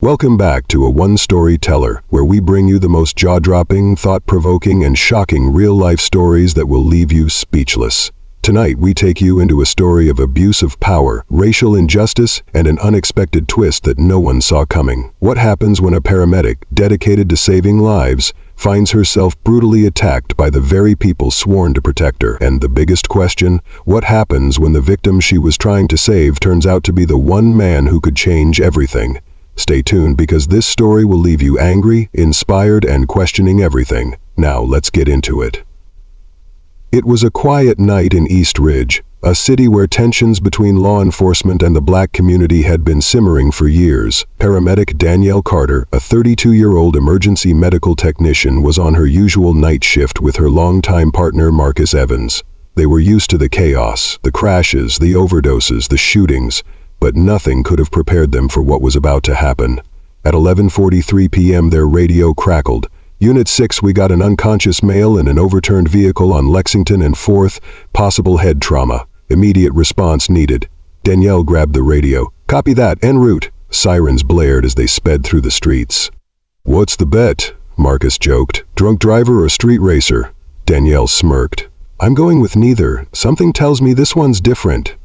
Welcome back to A One-Story Teller, where we bring you the most jaw-dropping, thought-provoking, and shocking real-life stories that will leave you speechless. Tonight, we take you into a story of abuse of power, racial injustice, and an unexpected twist that no one saw coming. What happens when a paramedic, dedicated to saving lives, finds herself brutally attacked by the very people sworn to protect her? And the biggest question, what happens when the victim she was trying to save turns out to be the one man who could change everything? Stay tuned, because this story will leave you angry, inspired, and questioning everything. Now let's get into it. It was a quiet night in East Ridge, a city where tensions between law enforcement and the black community had been simmering for years. Paramedic Danielle Carter, a 32-year-old emergency medical technician, was on her usual night shift with her longtime partner Marcus Evans. They were used to the chaos, the crashes, the overdoses, the shootings, but nothing could have prepared them for what was about to happen. At 11:43 p.m. their radio crackled. Unit 6, we got an unconscious male in an overturned vehicle on Lexington and 4th, possible head trauma. Immediate response needed. Danielle grabbed the radio. Copy that, en route. Sirens blared as they sped through the streets. What's the bet? Marcus joked. Drunk driver or street racer? Danielle smirked. I'm going with neither. Something tells me this one's different.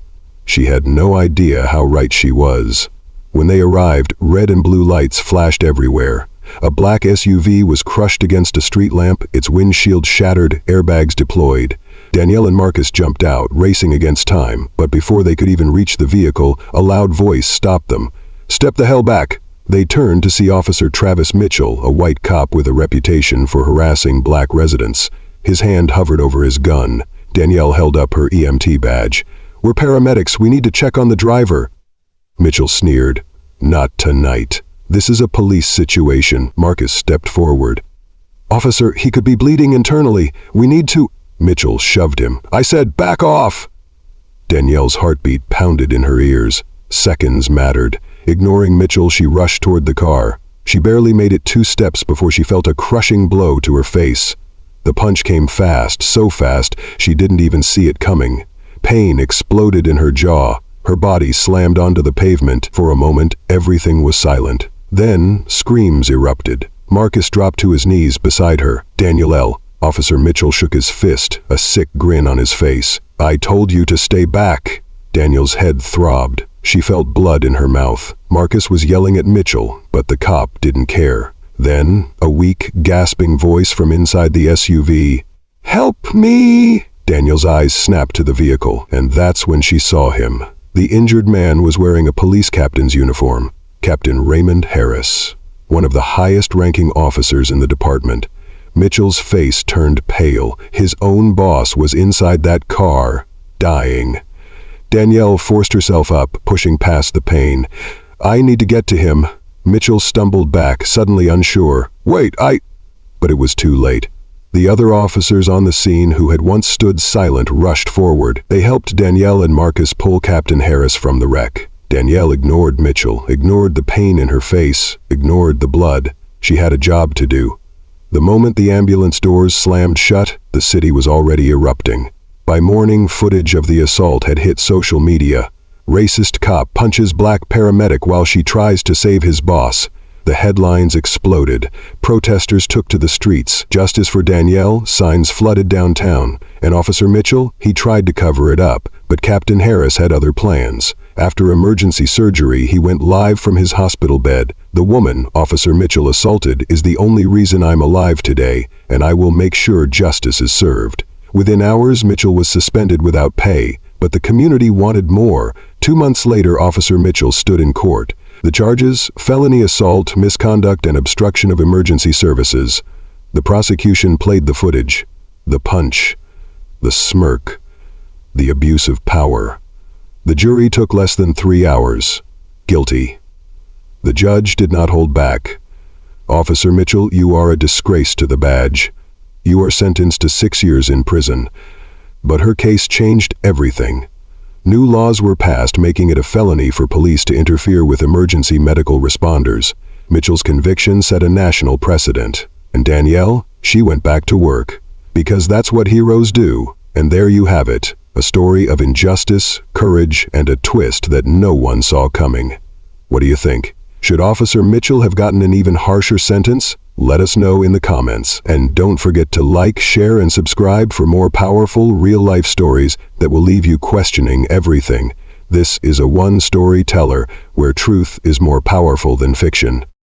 She had no idea how right she was. When they arrived, red and blue lights flashed everywhere. A black SUV was crushed against a street lamp, its windshield shattered, airbags deployed. Danielle and Marcus jumped out, racing against time, but before they could even reach the vehicle, a loud voice stopped them. Step the hell back! They turned to see Officer Travis Mitchell, a white cop with a reputation for harassing black residents. His hand hovered over his gun. Danielle held up her EMT badge. We're paramedics, we need to check on the driver. Mitchell sneered. Not tonight. This is a police situation. Marcus stepped forward. Officer, he could be bleeding internally. We need to... Mitchell shoved him. I said, back off! Danielle's heartbeat pounded in her ears. Seconds mattered. Ignoring Mitchell, she rushed toward the car. She barely made it 2 steps before she felt a crushing blow to her face. The punch came fast, so fast she didn't even see it coming. Pain exploded in her jaw. Her body slammed onto the pavement. For a moment, everything was silent. Then, screams erupted. Marcus dropped to his knees beside her. Danielle. Officer Mitchell shook his fist, a sick grin on his face. I told you to stay back. Danielle's head throbbed. She felt blood in her mouth. Marcus was yelling at Mitchell, but the cop didn't care. Then, a weak, gasping voice from inside the SUV. Help me! Danielle's eyes snapped to the vehicle, and that's when she saw him. The injured man was wearing a police captain's uniform. Captain Raymond Harris, one of the highest-ranking officers in the department. Mitchell's face turned pale. His own boss was inside that car, dying. Danielle forced herself up, pushing past the pain. I need to get to him. Mitchell stumbled back, suddenly unsure. Wait, But it was too late. The other officers on the scene, who had once stood silent, rushed forward. They helped Danielle and Marcus pull Captain Harris from the wreck. Danielle ignored Mitchell, ignored the pain in her face, ignored the blood. She had a job to do. The moment the ambulance doors slammed shut, the city was already erupting. By morning, footage of the assault had hit social media. Racist cop punches black paramedic while she tries to save his boss. The headlines exploded. Protesters took to the streets. Justice for Danielle, signs flooded downtown. And Officer Mitchell, he tried to cover it up, but Captain Harris had other plans. After emergency surgery, he went live from his hospital bed. The woman Officer Mitchell assaulted is the only reason I'm alive today, and I will make sure justice is served. Within hours, Mitchell was suspended without pay, but the community wanted more. 2 months later, Officer Mitchell stood in court. The charges: felony assault, misconduct, and obstruction of emergency services. The prosecution played the footage. The punch. The smirk. The abuse of power. The jury took less than 3 hours. Guilty. The judge did not hold back. Officer Mitchell, you are a disgrace to the badge. You are sentenced to 6 years in prison. But her case changed everything. New laws were passed making it a felony for police to interfere with emergency medical responders. Mitchell's conviction set a national precedent. And Danielle, she went back to work. Because that's what heroes do. And there you have it. A story of injustice, courage, and a twist that no one saw coming. What do you think? Should Officer Mitchell have gotten an even harsher sentence? Let us know in the comments. And don't forget to like, share, and subscribe for more powerful, real-life stories that will leave you questioning everything. This is a one-story teller where truth is more powerful than fiction.